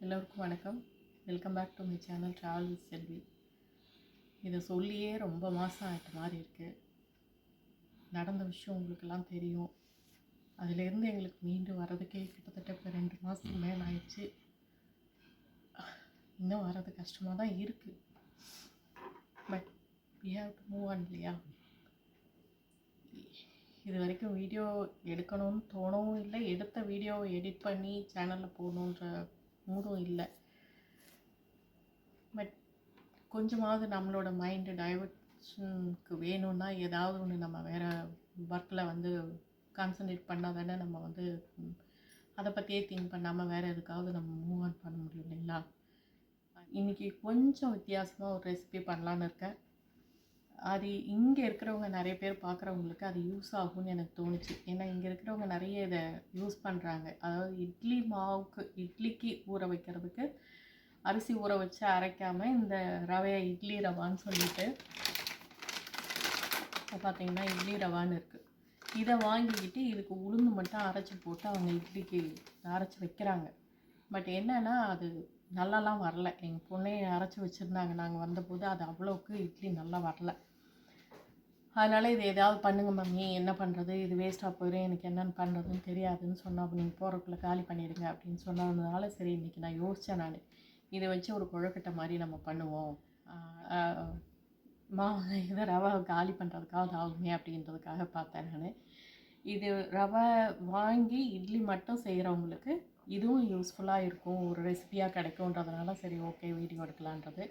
எல்லோருக்கும் வணக்கம். Welcome back to my channel travel with Selvi. இதை சொல்லியே ரொம்ப மாதம் ஆகிட்ட மாதிரி இருக்குது. நடந்த விஷயம் உங்களுக்கெல்லாம் தெரியும். அதிலேருந்து எங்களுக்கு மீண்டு வர்றதுக்கே கிட்டத்தட்ட இப்போ 2 மாதத்துக்கு மேலே ஆயிடுச்சு. இன்னும் வர்றது கஷ்டமாக தான் இருக்குது. But we have to move on இல்லையா? இது வரைக்கும் வீடியோ எடுக்கணும்னு தோணவும் இல்லை, எடுத்த வீடியோவை எடிட் பண்ணி சேனலில் போடணுன்ற மூடும் இல்லை. பட் கொஞ்சமாவது நம்மளோட மைண்டு டைவர்ஷனுக்கு வேணும்னா ஏதாவது ஒன்று நம்ம வேறு ஒர்க்கில் கான்சன்ட்ரேட் பண்ணால் தானே நம்ம அதை பற்றியே திங்க் பண்ணாமல் வேறு எதுக்காவது நம்ம மூவ் ஆன் பண்ண முடியும் இல்லைங்களா? இன்றைக்கி கொஞ்சம் வித்தியாசமாக ஒரு ரெசிபி பண்ணலான்னு இருக்கேன். அது இங்கே இருக்கிறவங்க நிறைய பேர் பார்க்குறவங்களுக்கு அது யூஸ் ஆகும்னு எனக்கு தோணுச்சு. ஏன்னா இங்கே இருக்கிறவங்க நிறைய இதை யூஸ் பண்ணுறாங்க. அதாவது இட்லிக்கு ஊற வைக்கிறதுக்கு அரிசி ஊற வச்சு அரைக்காமல் இந்த ரவையை இட்லி ரவான்னு சொல்லிட்டு பார்த்திங்கன்னா இட்லி ரவான்னு இருக்குது. இதை வாங்கிக்கிட்டு இதுக்கு உளுந்து மட்டும் அரைச்சி போட்டு அவங்க இட்லிக்கு அரைச்சி வைக்கிறாங்க. பட் என்னென்னா அது நல்லாலாம் வரல. எங்கள் பொண்ணே அரைச்சி வச்சுருந்தாங்க நாங்கள் வந்தபோது, அது அவ்வளோக்கு இட்லி நல்லா வரல. அதனால் இது ஏதாவது பண்ணுங்க மம்மி, என்ன பண்ணுறது, இது வேஸ்ட்டாக போயிடும், எனக்கு என்னென்னு பண்ணுறதுன்னு தெரியாதுன்னு சொன்னால், அப்போ நீங்கள் போகிறக்குள்ளே காலி பண்ணிவிடுங்க அப்படின்னு சொன்னதுனால சரி இன்றைக்கி நான் யோசித்தேன். நான் இதை வச்சு ஒரு கொழுக்கட்டை மாதிரி நம்ம பண்ணுவோம், இதை ரவை காலி பண்ணுறதுக்காக ஆகுமே அப்படின்றதுக்காக பார்த்தேன். நான் இது ரவை வாங்கி இட்லி மட்டும் செய்கிறவங்களுக்கு இதுவும் யூஸ்ஃபுல்லாக இருக்கும், ஒரு ரெசிபியாக கிடைக்கும்ன்றதுனால சரி ஓகே வீடியோ எடுக்கலான்றது.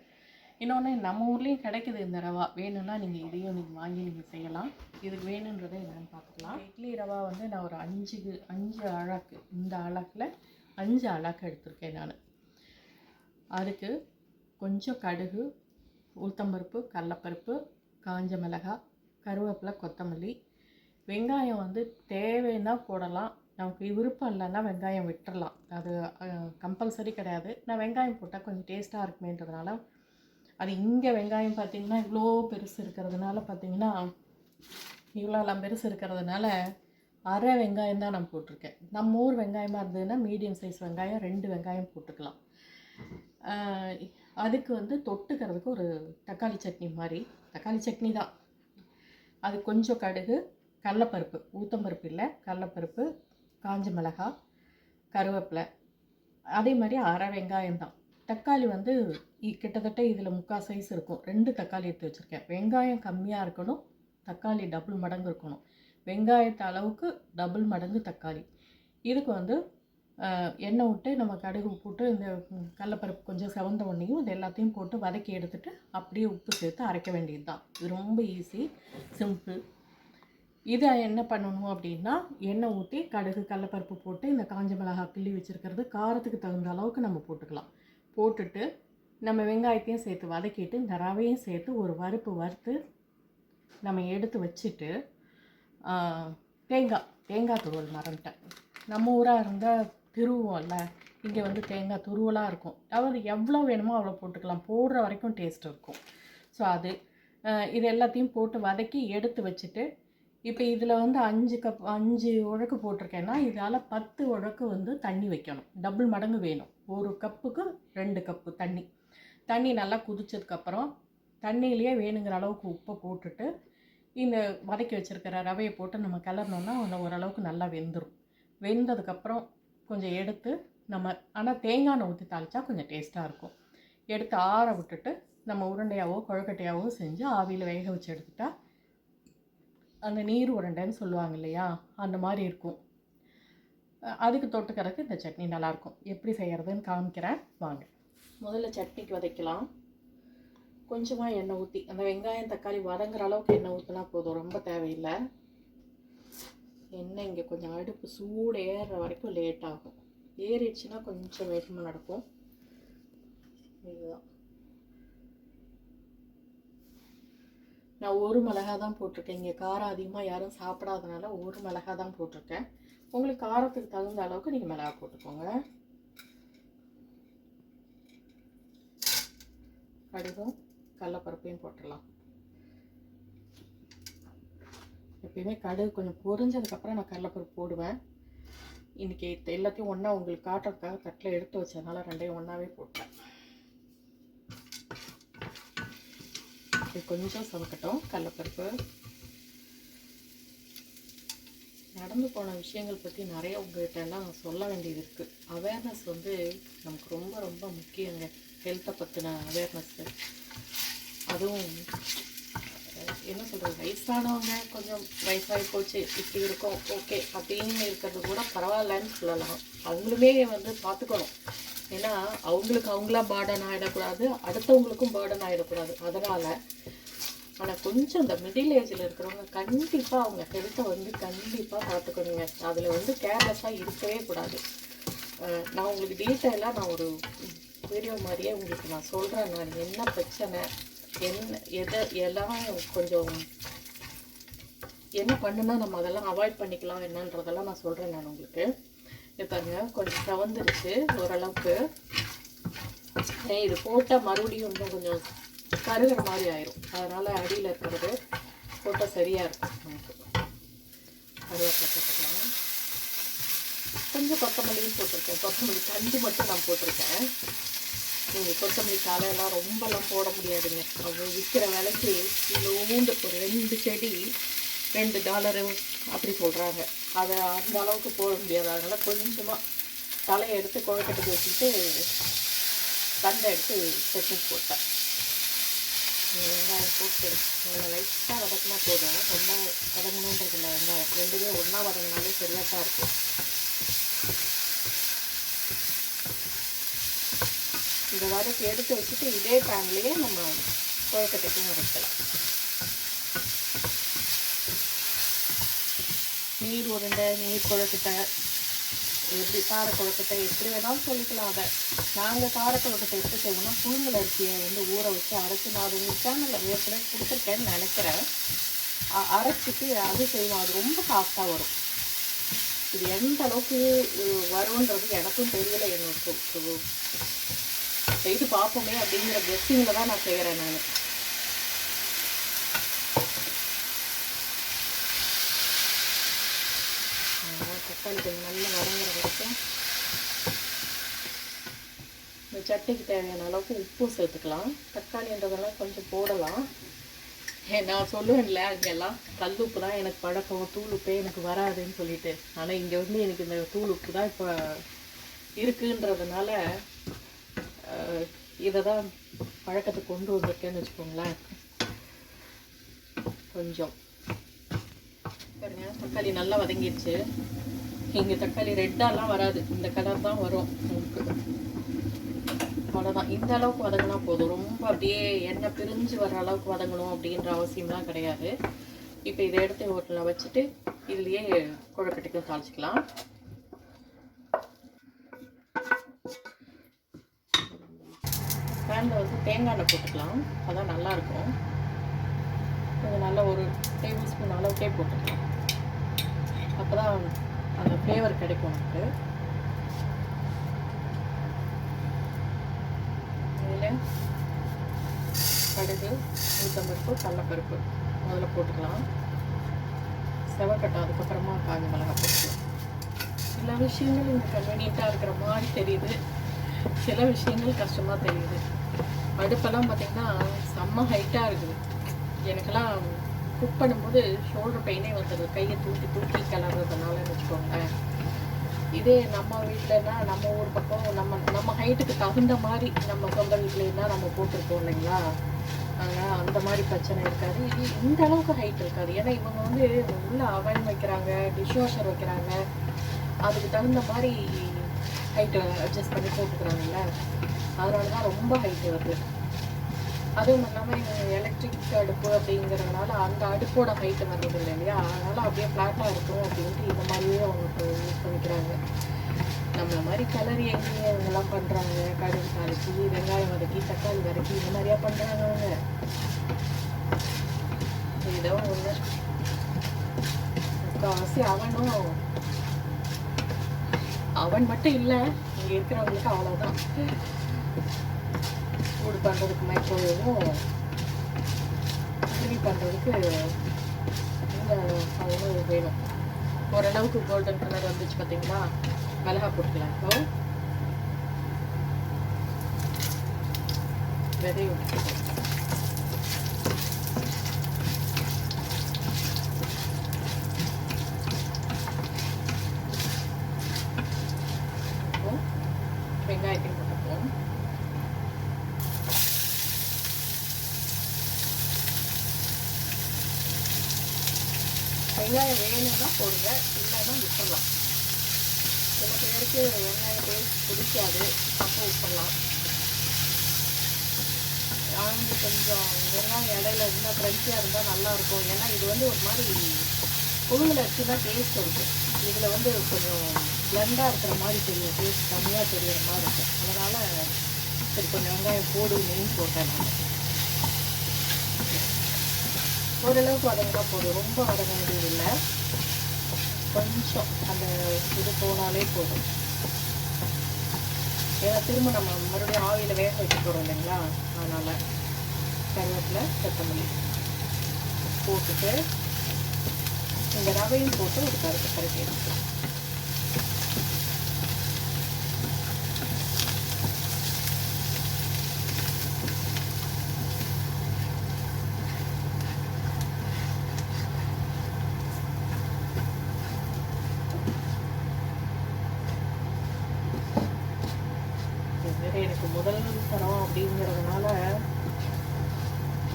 இன்னொன்று நம்ம ஊர்லேயும் கிடைக்குது இந்த ரவா, வேணும்னா நீங்கள் இதையும் நீங்கள் வாங்கி நீங்கள் செய்யலாம். இதுக்கு வேணுன்றதை என்னென்னு பார்த்துக்கலாம். இட்லி ரவா நான் ஒரு 5 அழகு, இந்த அழகில் 5 அழகு எடுத்திருக்கேன் நான். அதுக்கு கொஞ்சம் கடுகு, உளுத்தம்பருப்பு, கடலப்பருப்பு, காஞ்ச மிளகாய், கருவேப்பிலை, கொத்தமல்லி, வெங்காயம் தேவைன்னா போடலாம், நமக்கு விருப்பம் இல்லைன்னா வெங்காயம் விட்டுடலாம், அது கம்பல்சரி கிடையாது. நான் வெங்காயம் போட்டால் கொஞ்சம் டேஸ்ட்டாக இருக்குமேன்றதுனால, அது இங்கே வெங்காயம் பார்த்திங்கன்னா இவ்வளோ பெருசு இருக்கிறதுனால, பார்த்திங்கன்னா இவ்வளோலாம் பெருசு இருக்கிறதுனால அரை வெங்காயம் தான் நான் போட்டிருக்கேன். நம்ம ஊர் வெங்காயமாக இருந்ததுன்னா மீடியம் சைஸ் வெங்காயம் 2 வெங்காயம் போட்டுக்கலாம். அதுக்கு தொட்டுக்கிறதுக்கு ஒரு தக்காளி சட்னி மாதிரி, தக்காளி சட்னி தான். அது கொஞ்சம் கடுகு, கடலப்பருப்பு, ஊத்தம்பருப்பு இல்லை கடலப்பருப்பு, காஞ்ச மிளகாய், கருவேப்பிலை, அதே மாதிரி அரை வெங்காயம் தான். தக்காளி கிட்டத்தட்ட இதில் 3/4 சைஸ் இருக்கும். 2 தக்காளி எடுத்து வச்சுருக்கேன். வெங்காயம் கம்மியாக இருக்கணும், தக்காளி டபுள் மடங்கு இருக்கணும். வெங்காயத்து அளவுக்கு டபுள் மடங்கு தக்காளி. இதுக்கு எண்ணெய் விட்டு நம்ம கடுகு போட்டு இந்த கடலப்பருப்பு கொஞ்சம் செவந்த உடனேயும் இது எல்லாத்தையும் போட்டு வதக்கி எடுத்துகிட்டு அப்படியே உப்பு சேர்த்து அரைக்க வேண்டியது தான். இது ரொம்ப ஈஸி, சிம்பிள். இதை என்ன பண்ணணும் அப்படின்னா, எண்ணெய் ஊற்றி கடுகு கடலப்பருப்பு போட்டு இந்த காஞ்ச மிளகாய் கிள்ளி வச்சுருக்கிறது காரத்துக்கு தகுந்த அளவுக்கு நம்ம போட்டுக்கலாம். போட்டுட்டு நம்ம வெங்காயத்தையும் சேர்த்து வதக்கிட்டு இந்த ரவையும் சேர்த்து ஒரு வறுத்து நம்ம எடுத்து வச்சுட்டு, தேங்காய் துருவல் மறந்துட்டேன். நம்ம ஊராக இருந்தால் திருவோம்ல, இங்கே தேங்காய் துருவலாக இருக்கும். அதாவது எவ்வளோ வேணுமோ அவ்வளோ போட்டுக்கலாம், போடுற வரைக்கும் டேஸ்ட் இருக்கும். ஸோ இது எல்லாத்தையும் போட்டு வதக்கி எடுத்து வச்சுட்டு, இப்போ இதில் 5 உழக்கு போட்டிருக்கேன்னா இதால் 10 உழக்கு தண்ணி வைக்கணும். டபுள் மடங்கு வேணும். 1 கப்புக்கு 2 கப்பு தண்ணி நல்லா கொதிச்சதுக்கப்புறம் தண்ணியிலேயே வேணுங்கிற அளவுக்கு உப்பை போட்டுட்டு இந்த வதக்கி வச்சுருக்கிற ரவையை போட்டு நம்ம கிளறினோன்னா ஓரளவுக்கு நல்லா வெந்துடும். வெந்ததுக்கப்புறம் கொஞ்சம் எடுத்து ஆனால் தேங்காய் எண்ணெய் ஊற்றி தாளித்தா கொஞ்சம் டேஸ்ட்டாக இருக்கும். எடுத்து ஆற விட்டுட்டு நம்ம உருண்டையாவோ கொழுக்கட்டையாவோ செஞ்சு ஆவியில் வேக வச்சு எடுத்துட்டா அந்த நீர் உருண்டைன்னு சொல்லுவாங்க இல்லையா, அந்த மாதிரி இருக்கும். அதுக்கு தொட்டுக்கிறதுக்கு இந்த சட்னி நல்லாயிருக்கும். எப்படி செய்கிறதுன்னு காமிக்கிறேன் வாங்க. முதல்ல சட்னிக்கு வதக்கலாம். கொஞ்சமாக எண்ணெய் ஊற்றி அந்த வெங்காயம் தக்காளி வதங்குற அளவுக்கு எண்ணெய் ஊற்றினா போதும், ரொம்ப தேவையில்லை. எண்ணெய் இங்கே கொஞ்சம் அடுப்பு சூடு ஏறுற வரைக்கும் லேட் ஆகும். ஏறிடுச்சுன்னா கொஞ்சம் வேகமாக நடக்கும். இதுதான் நான் 1 மிளகா தான் போட்டிருக்கேன். இங்கே காரம் அதிகமாக யாரும் சாப்பிடாதனால 1 மிளகா தான் போட்டிருக்கேன். உங்களுக்கு காரத்துக்கு தகுந்த அளவுக்கு நீங்கள் மிளகா போட்டுக்கோங்க. கடுகும் கடலப்பருப்பையும் போட்டுடலாம். எப்பயுமே கடுகு கொஞ்சம் பொரிஞ்சதுக்கப்புறம் நான் கடலப்பருப்பு போடுவேன். இன்றைக்கி எல்லாத்தையும் ஒன்றா உங்களுக்கு காட்டுறதுக்காக தட்டில் எடுத்து வச்சதுனால ரெண்டையும் ஒன்றாவே போட்டேன். இது கொஞ்சம் சமைக்கட்டும். கடலைப்பருப்பு நடந்து போன விஷயங்கள் பற்றி நிறைய உங்கள்கிட்ட எல்லாம் சொல்ல வேண்டியது இருக்குது. அவேர்னஸ் வந்து நமக்கு ரொம்ப ரொம்ப முக்கியங்க. ஹெல்த்தை பற்றின அவேர்னஸ்ஸு. அதுவும் என்ன சொல்கிறது, வயசானவங்க கொஞ்சம் வயசாகி போச்சு இப்படி இருக்கோம் ஓகே அப்படின்னு இருக்கிறது கூட பரவாயில்லன்னு சொல்லலாம். அவங்களுமே வந்து பார்த்துக்கணும். ஏன்னா அவங்களா பேர்டன் ஆகிடக்கூடாது, அடுத்தவங்களுக்கும் பேர்டன் ஆகிடக்கூடாது. அதனால் ஆனால் கொஞ்சம் இந்த மிடில் ஏஜில் இருக்கிறவங்க கண்டிப்பாக அவங்க ஹெல்த்தை வந்து கண்டிப்பாக பார்த்துக்கணுங்க. அதில் வந்து கேர்லெஸ்ஸாக இருக்கவே கூடாது. நான் உங்களுக்கு டீட்டெயிலாக நான் ஒரு வீடியோ மாதிரியே உங்களுக்கு நான் சொல்கிறேன். நான் என்ன பிரச்சனை எல்லாம் கொஞ்சம் என்ன பண்ணுன்னா நம்ம அதெல்லாம் அவாய்ட் பண்ணிக்கலாம் என்னன்றதெல்லாம் நான் சொல்கிறேன் நான் உங்களுக்கு. பாருங்க கொஞ்சம் சவந்துருச்சு ஓரளவுக்கு. இது போட்டால் மறுபடியும் இன்னும் கொஞ்சம் கருகிற மாதிரி ஆயிரும். அதனால் அடியில் இருக்கிறது போட்டால் சரியாக இருக்கும். நமக்கு கருவேப்பிலை போட்டுக்கலாம். கொஞ்சம் கொத்தமல்லியும் போட்டிருக்கேன். கொத்தமல்லி தண்டு மட்டும் நான் போட்டிருக்கேன். நீங்கள் கொத்தமல்லி காலையெல்லாம் ரொம்பலாம் போட முடியாதுங்க. அவங்க விற்கிற விலைக்கு கிலோண்டு ஒரு 2 செடி $2 அப்படி சொல்கிறாங்க. அதை அந்த அளவுக்கு போட முடியாது. அதனால் கொஞ்சமாக தலையை எடுத்து குழக்கட்டுக்கு வச்சுட்டு தண்டை எடுத்து சட்னி போட்டேன். வெங்காயம் போட்டு நல்லா லைட்டாக வதக்கினா போதும். ரொம்ப வதங்கணுன்றது இல்லை. வெங்காயம் ரெண்டுமே ஒன்றா வதங்கினாலே சரியாக தான் இருக்கும். இந்த வதக்கி எடுத்து வச்சுட்டு இதே பேன்லேயே நம்ம குழக்கட்டைக்கும் வதக்கலாம். நீர் உருண்டை, நீர் கொழுக்கட்டை, எப்படி கார கொழுக்கட்டை எப்படி வேணாலும் சொல்லிக்கலாம். அதை நாங்கள் கார கொழுக்கட்டை எப்படி செய்வோம்னா புழுங்கல் அரிசியை வந்து ஊற வச்சு அரைச்சி, நான் அது உங்களுக்கு சேனலில் ஏற்கனவே கொடுத்துருக்கேன்னு நினைக்கிறேன். அரைச்சிட்டு அது செய்வோம். அது ரொம்ப சாஃப்டாக வரும். இது எந்த அளவுக்கு வரும்ன்றது எனக்கும் தெரியலை. என்னோட செய்து பார்ப்போமே அப்படிங்கிற கெஸ்ஸிங்கில் தான் நான் செய்கிறேன். நான் தக்காளி கொஞ்சம் நல்லா வதங்குற வரைக்கும் இந்த சட்னிக்கு தேவையான அளவுக்கு உப்பு சேர்த்துக்கலாம். தக்காளின்றதெல்லாம் கொஞ்சம் போடலாம். நான் சொல்லுவேன்ல, அங்கெல்லாம் கல் உப்பு தான் எனக்கு பழக்கம், தூள் உப்பே எனக்கு வராதுன்னு சொல்லிட்டு. ஆனால் இங்கே வந்து எனக்கு இந்த தூள் உப்பு தான் இப்போ இருக்குன்றதுனால இதை தான் பழக்கத்தை கொண்டு வந்திருக்கேன்னு வச்சுக்கோங்களேன். கொஞ்சம் பாருங்க, தக்காளி நல்லா வதங்கிடுச்சு. இங்கே தக்காளி ரெட்டாலாம் வராது, இந்த கலர் தான் வரும் உங்களுக்கு. அவ்வளோதான். இந்த அளவுக்கு வதங்கினா போதும். ரொம்ப அப்படியே எண்ணெய் பிரிஞ்சு வர அளவுக்கு வதங்கணும் அப்படின்ற அவசியம்லாம் கிடையாது. இப்போ இதை எடுத்து ஹோட்டலில் வச்சுட்டு இதுலேயே கொழுக்கட்டைக்கும் தாளிச்சிக்கலாம். பேனில் வந்து தேங்காய் எண்ணெய் போட்டுக்கலாம். அதான் நல்லாயிருக்கும். கொஞ்சம் நல்லா ஒரு டேபிள் ஸ்பூன் அளவுக்கே போட்டுக்கலாம். அப்போ தான் அந்த ஃப்ளேவர் கிடைக்கும் நமக்கு. இதில் கடுகு, உளுத்தம்பருப்பு, கடலைப்பருப்பு முதல்ல போட்டுக்கலாம். செவக்கட்டை அதுக்கப்புறமா காஞ்ச மிளகாய் போட்டுக்கலாம். சில விஷயங்கள் இந்த கன்வீனியண்ட்டாக இருக்கிற மாதிரி தெரியுது, சில விஷயங்கள் கஷ்டமாக தெரியுது. அடுப்பெல்லாம் பார்த்திங்கன்னா செம்ம ஹைட்டாக இருக்குது. எனக்கெல்லாம் குக் பண்ணும்போது ஷோல்டர் பெயினே வந்தது, கையை தூக்கி தூக்கி கிளறதுனாலன்னு வச்சுக்கோங்களேன். இதே நம்ம வீட்டிலனா நம்ம ஊர் பக்கம் நம்ம ஹைட்டுக்கு தகுந்த மாதிரி நம்ம சொந்த வீட்டிலன்னா நம்ம போட்டிருக்கோம் இல்லைங்களா. ஆனால் அந்த மாதிரி பிரச்சனை இருக்காது. இது இந்த அளவுக்கு ஹைட் இருக்காது. ஏன்னா இவங்க வந்து உள்ள அவன் வைக்கிறாங்க, டிஷ் வாஷர் வைக்கிறாங்க, அதுக்கு தகுந்த மாதிரி ஹைட்டு அட்ஜஸ்ட் பண்ணி போட்டுக்கிறாங்கல்ல. அதனால தான் ரொம்ப ஹைட்டு வருது. அதுவும் இல்லாமல் எலக்ட்ரிக் அடுப்பு அப்படிங்கிறதுனால அந்த அடுப்போட ஹைட்டு வர்றது இல்லை இல்லையா. அதனால் அப்படியே ஃப்ளாட்டாக இருக்கும் அப்படின்ட்டு இந்த மாதிரியே அவங்களுக்கு யூஸ் பண்ணிக்கிறாங்க. நம்மளை மாதிரி கலரி எங்கேயும் இவங்கெல்லாம் பண்ணுறாங்க. கடுகு தாளிச்சு, வெங்காயம் வதக்கி, தக்காளி வதக்கி இந்த மாதிரியா பண்ணுறாங்க அவங்க. ஏதோ ஒன்று முக்கால்வாசி அவன் மட்டும் இல்லை, இங்கே இருக்கிறவங்களுக்கு அவ்வளோதான். சூடு பண்ணுறதுக்கு மைக்ரோவேவும், கிளி பண்ணுறதுக்கு இந்த அவனும் வேணும். ஓரளவுக்கு கோல்டன் கலர் வந்துச்சு பார்த்தீங்களா? மிளகாய் போட்டுக்கலாம். இப்போ விதைய விட்டுக்கலாம். வெங்காயத்தையும் போட்டுப்போம். வெங்காயம் வேணும்னா போடுங்க, இல்லைன்னா விட்டுடலாம். சில பேருக்கு வெங்காயம் டேஸ்ட் பிடிக்காது, அப்போ விட்டுடலாம். அவங்க கொஞ்சம் வெங்காயம் இடையில இருந்தால் க்ரன்ச்சியாக இருந்தால் நல்லாயிருக்கும். ஏன்னா இது வந்து ஒரு மாதிரி புழுங்கில் வச்சு தான் டேஸ்ட் இருக்கும். இதில் வந்து கொஞ்சம் பிளண்டாக இருக்கிற மாதிரி தெரியும், டேஸ்ட் கம்மியாக தெரிகிற மாதிரி இருக்கும். அதனால் சரி கொஞ்சம் வெங்காயம் போடுவேன்னு போட்டேன் நான். ஓரளவுக்கு வதங்கினா போதும், ரொம்ப வதங்க வேண்டியதில்லை. கொஞ்சம் அந்த இது போனாலே போதும். ஏன்னா திரும்ப நம்ம மறுபடியும் ஆவியில் வேக வச்சு போகிறோம் இல்லைங்களா? அதனால் கருவேப்பிலை கொத்தமல்லி போட்டுட்டு இந்த ரவையும் போட்டு ஒரு கருப்பி எடுத்துக்கலாம். எனக்கு முதல் தரம் அப்படிங்கிறதுனால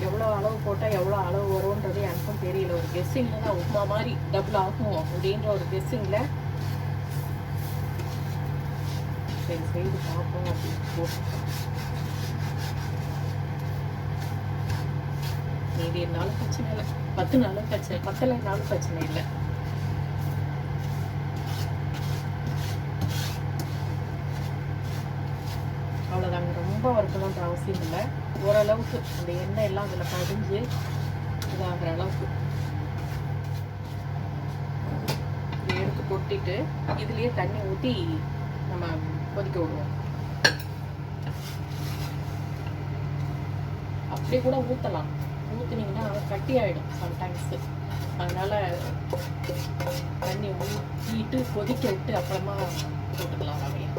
எவ்வளோ அளவு போட்டால் எவ்வளோ அளவு வரும்ன்றது எனக்கும் தெரியல. ஒரு கெஸ்ஸிங்கில் தான் உப்புமா மாதிரி டபுள் ஆகும் அப்படின்ற ஒரு கெஸ்ஸிங்கில் சரி செய்து பார்ப்போம் அப்படின்னு போட்டுருக்கோம். மீதி இருந்தாலும் பிரச்சனை இல்லை, 10 நாளும் பிரச்சனை, 10 நாளும் பிரச்சனை இல்லை. அவ்வளோதாங்க, ரொம்ப வறுக்கணுன்ற அவசியம் இல்லை. ஓரளவுக்கு அந்த எண்ணெய் எல்லாம் அதில் பதிஞ்சு இதாகிற அளவுக்கு இதை எடுத்து கொட்டிட்டு இதுலேயே தண்ணி ஊற்றி நம்ம கொதிக்க விடுவோம். அப்படியே கூட ஊற்றலாம், ஊற்றுனீங்கன்னா கட்டி ஆகிடும் சம்டைம்ஸு. அதனால் தண்ணி ஊற்றிட்டு கொதிக்க விட்டு அப்புறமா போட்டுக்கலாம் ரவையை.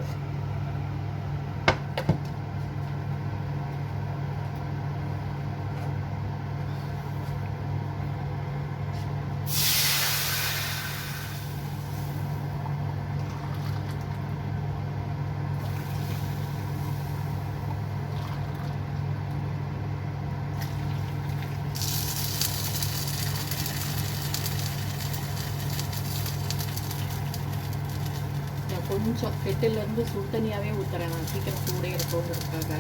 கொஞ்சம் கெட்டிலேருந்து சுடு தண்ணியாகவே ஊற்றுறேன் நான், சீக்கிரம் சூடே இருக்கோங்கிறதுக்காக.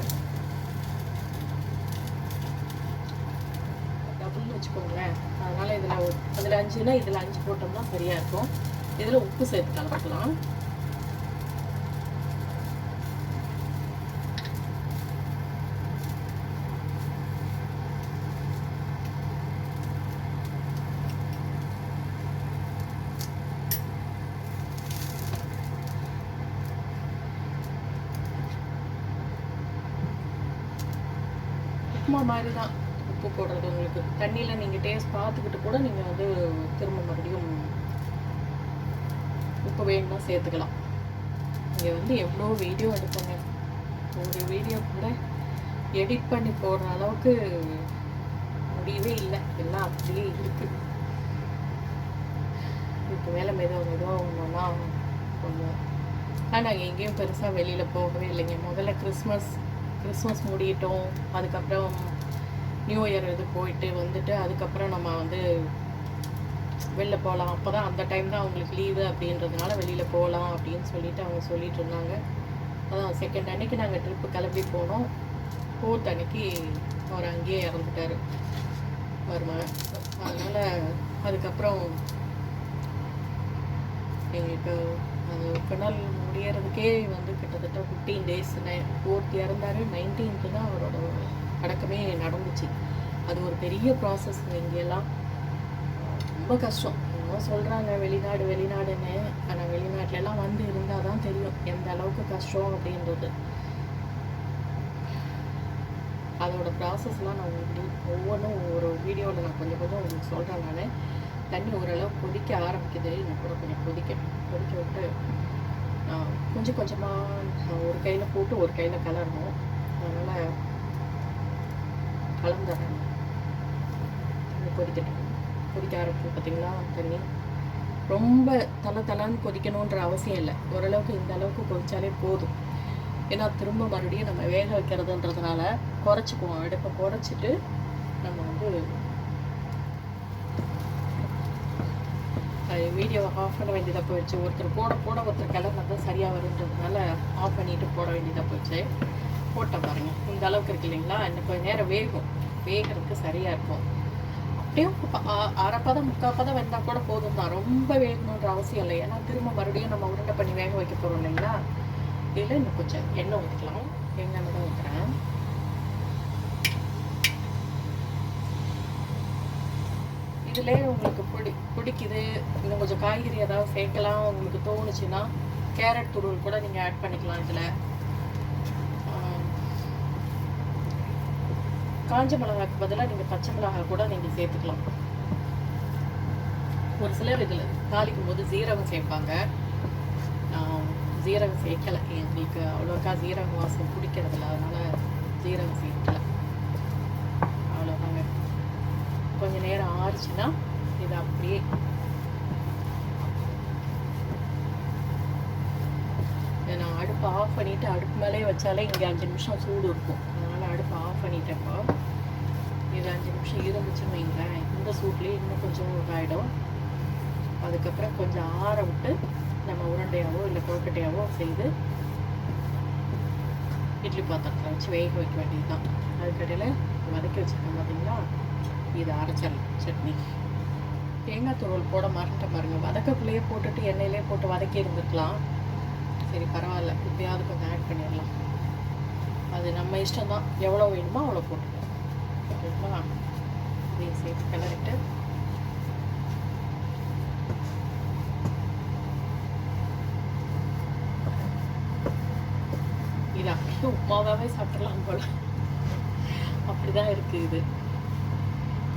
டபுள்னு வச்சுக்கோங்களேன். அதனால் அதில் 5னா இதில் 5 போட்டோம்னா சரியாக இருக்கும். இதில் உப்பு சேர்த்து கலந்துக்கலாம். உப்புமா மாதிரி தான் உப்பு போடுறது. உங்களுக்கு தண்ணியில் நீங்கள் டேஸ்ட் பார்த்துக்கிட்டு கூட நீங்கள் வந்து திரும்ப மறுபடியும் உப்பு வேணும்னா சேர்த்துக்கலாம். இங்கே வந்து எவ்வளோ வீடியோ எடுப்போங்க, ஒரு வீடியோ கூட எடிட் பண்ணி போடுற அளவுக்கு முடியவே இல்லை, எல்லாம் அப்படியே இருக்குது. இப்போ மேலே மெதுவாக ஒன்றுனா கொஞ்சம். நாங்கள் எங்கேயும் பெருசாக வெளியில் போகவே இல்லைங்க. முதல்ல கிறிஸ்மஸ் முடியட்டும், அதுக்கப்புறம் நியூ இயர் இது போயிட்டு வந்துட்டு அதுக்கப்புறம் நம்ம வந்து வெளில போகலாம். அப்போ தான் அந்த டைம் தான் அவங்களுக்கு லீவு அப்படின்றதுனால வெளியில் போகலாம் அப்படின்னு சொல்லிட்டு அவங்க சொல்லிட்டு இருந்தாங்க. அதான் செகண்ட் அன்னைக்கு நாங்கள் ட்ரிப்பு கிளம்பி போனோம். 4th அன்னைக்கு அவர் அங்கேயே இறந்துட்டார் வருமான். அதனால் அதுக்கப்புறம் எங்களுக்கு அது நாள் முடியறதுக்கே வந்து கிட்டத்தட்ட 15 days. 4th இறந்தார், 19th தான் அவரோட அடக்கமே நடந்துச்சு. அது ஒரு பெரிய ப்ராசஸ். இங்கெல்லாம் ரொம்ப கஷ்டம். இன்னும் சொல்கிறாங்க வெளிநாடுன்னு, ஆனால் வெளிநாட்டிலலாம் வந்து இருந்தால் தான் தெரியும் எந்த அளவுக்கு கஷ்டம் அப்படின்றது. அதோட ப்ராசஸ்லாம் நான் ஒவ்வொன்றும் ஒரு வீடியோவில் நான் கொஞ்சம் உங்களுக்கு சொல்கிறேன். நான் தண்ணி ஓரளவு கொதிக்க ஆரம்பிக்குது. இன்னும் கூட கொஞ்சம் கொதிக்க விட்டு கொஞ்சம் கொஞ்சமாக ஒரு கையில் போட்டு ஒரு கையில் கலரணும். அதனால் கலந்துடுறேன். கொதிக்க ஆரம்பிக்கும் பார்த்தீங்களா தண்ணி. ரொம்ப தளன்னு கொதிக்கணுன்ற அவசியம் இல்லை. ஓரளவுக்கு இந்த அளவுக்கு கொதித்தாலே போதும். ஏன்னா திரும்ப மறுபடியும் நம்ம வேக வைக்கிறதுன்றதுனால குறைச்சிக்குவோம். அடுப்பை குறைச்சிட்டு நம்ம வந்து வீடியோவை ஆஃப் பண்ண வேண்டியதாக போயிடுச்சு. ஒருத்தர் போட ஒருத்தர் கிளம்புனா தான் சரியாக வருன்றதுனால ஆஃப் பண்ணிவிட்டு போட வேண்டியதாக போயிடுச்சு. போட்ட பாருங்கள் இந்த அளவுக்கு இருக்கு இல்லைங்களா. இன்னும் கொஞ்சம் நேரம் வேகிறதுக்கு சரியாக இருக்கும். அப்படியே அரைப்பதம் 3/4 வெந்தால் கூட போதும் தான். ரொம்ப வேகணுன்ற அவசியம் இல்லை. ஏன்னா திரும்ப மறுபடியும் நம்ம உருண்டை பண்ணி வேக வைக்க போகிறோம் இல்லைங்களா. இதில் இன்னும் கொஞ்சம் எண்ணெய் ஊற்றிக்கலாம். எண்ணெய் தான் ஊற்றுறேன். இதிலே உங்களுக்கு பிடிக்குது இன்னும் கொஞ்சம் காய்கறி ஏதாவது சேர்க்கலாம் உங்களுக்கு தோணுச்சுன்னா கேரட் துருவல் கூட நீங்கள் ஆட் பண்ணிக்கலாம். இதில் காஞ்ச மிளகாய்க்கு பதிலாக நீங்கள் பச்சை மிளகாய் கூட நீங்கள் சேர்த்துக்கலாம். ஒரு சிலர் இதில் தாளிக்கும் போது ஜீரகம் சேர்ப்பாங்க. ஜீரகம் சேர்க்கலை. எங்களுக்கு அவ்வளோக்கா ஜீரகம் வாசம் பிடிக்கிறதில்ல. அதனால் ஜீரகம் சேர்க்கலை. அவ்வளோதாங்க. கொஞ்சம் நேரம் ஆறுச்சுன்னா இது அப்படியே நான் அடுப்பை ஆஃப் பண்ணிவிட்டு அடுப்பு மேலே வச்சாலே இங்கே 5 நிமிஷம் சூடு இருக்கும். அதனால் அடுப்பை ஆஃப் பண்ணிட்டேன்ப்போ. இது 5 நிமிஷம் இருந்துச்சுன்னு வைங்களேன். இந்த சூட்லேயே இன்னும் கொஞ்சம் இதாகிடும். அதுக்கப்புறம் கொஞ்சம் ஆற விட்டு நம்ம உருண்டையாவோ இல்லை கொழுக்கட்டையாவோ செய்து இட்லி பாத்திரத்தில் வச்சு வேக வைக்க வேண்டியது தான். அதுக்கடையில் வதக்கி வச்சுருக்கோம் பார்த்தீங்களா. இது அரைச்சல் சட்னி. தேங்காய் துருவல் போட மறந்துட்ட பாருங்கள். வதக்கக்குள்ளேயே போட்டுட்டு எண்ணெயிலே போட்டு வதக்கி இருந்துக்கலாம். சரி பரவாயில்ல, இப்போயாவது கொஞ்சம் ஆட் பண்ணிடலாம். அது நம்ம இஷ்டம் தான். எவ்வளோ வேணுமோ அவ்வளோ போட்டுக்கலாம். ஓகேங்களா. இதையும் சேர்த்து கிளறிட்டு இது அப்படியே உப்புமாவே சாப்பிட்றலாம் போல. அப்படிதான் இருக்குது இது.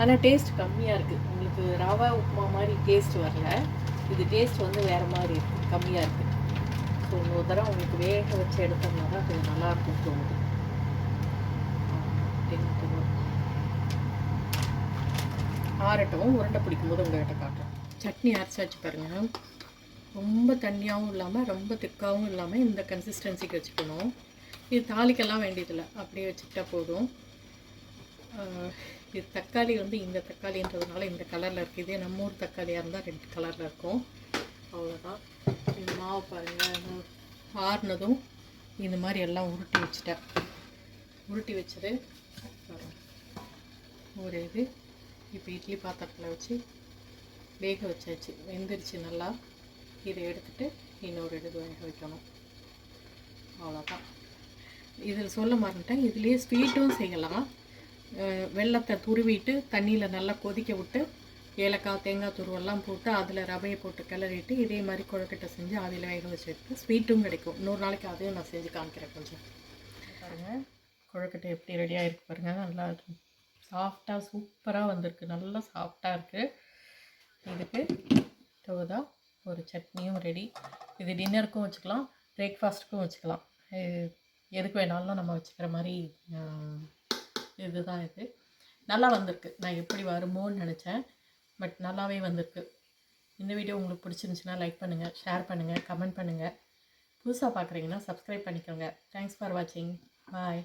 ஆனால் டேஸ்ட் கம்மியாக இருக்குது. உங்களுக்கு ரவா உப்புமா மாதிரி டேஸ்ட் வரல. இது டேஸ்ட் வந்து வேறு மாதிரி இருக்குது, கம்மியாக இருக்குது. ஸோ இன்னொரு தடவை உங்களுக்கு வேக வச்சு எடுத்தோம்னா தான் கொஞ்சம் நல்லாயிருக்கும் தோணுது. ஆறட்டும். உருண்டை பிடிக்கும்போது உங்கள்கிட்ட காட்டுறேன். சட்னி அரைச்சாச்சு பாருங்கள். ரொம்ப தண்ணியாகவும் இல்லாமல் ரொம்ப திக்காகவும் இல்லாமல் இந்த கன்சிஸ்டன்சிக்கு வச்சுக்கணும். இது தாளிக்கெல்லாம் வேண்டியதில்லை, அப்படியே வச்சுக்கிட்டா போதும். இது தக்காளி வந்து இந்த தக்காளின்றதுனால இந்த கலரில் இருக்குது. இதே நம்ம ஊர் தக்காளியாக இருந்தால் ரெட் கலரில் இருக்கும். அவ்வளோதான். இந்த மாவு பாருங்கள். ஆறுனதும் இந்த மாதிரி எல்லாம் உருட்டி வச்சுட்டேன். உருட்டி வச்சது ஒரு இது இப்போ இட்லி பாத்திரத்தில் வச்சு வேக வச்சாச்சு. வெந்துருச்சு நல்லா. இதை எடுத்துகிட்டு இன்னொரு இது வேக வைக்கணும். அவ்வளோதான். இதில் சொல்ல மறந்துட்டேன், இதுலேயே ஸ்வீட்டும் செய்யலாம். வெல்லத்தை துருவிட்டு தண்ணியில் நல்லா கொதிக்க விட்டு ஏலக்காய் தேங்காய் துருவெல்லாம் போட்டு அதில் ரவையை போட்டு கிளறிட்டு இதே மாதிரி கொழுக்கட்டை செஞ்சு அதில் வேக வச்சுருக்கு. ஸ்வீட்டும் கிடைக்கும். இன்னொரு நாளைக்கு அதையும் நான் செஞ்சு காமிக்கிறேன். கொஞ்சம் பாருங்கள் கொழுக்கட்டை எப்படி ரெடியாக இருக்குது பாருங்கள். நல்லா சாஃப்டாக சூப்பராக வந்திருக்கு. நல்லா சாஃப்டாக இருக்குது. இதுக்கு தோதா ஒரு சட்னியும் ரெடி. இது டின்னருக்கும் வச்சுக்கலாம், பிரேக்ஃபாஸ்ட்டுக்கும் வச்சுக்கலாம். எதுக்கு வேணாலும் நம்ம வச்சுக்கிற மாதிரி இதுதான். இது நல்லா வந்திருக்கு. நான் எப்படி வருமோன்னு நினச்சேன், பட் நல்லாவே வந்திருக்கு. இந்த வீடியோ உங்களுக்கு பிடிச்சிருந்துச்சுன்னா லைக் பண்ணுங்கள், ஷேர் பண்ணுங்கள், கமெண்ட் பண்ணுங்கள். புதுசாக பார்க்குறீங்கன்னா சப்ஸ்கிரைப் பண்ணிக்கோங்க. தேங்க்ஸ் ஃபார் வாட்சிங். பாய்.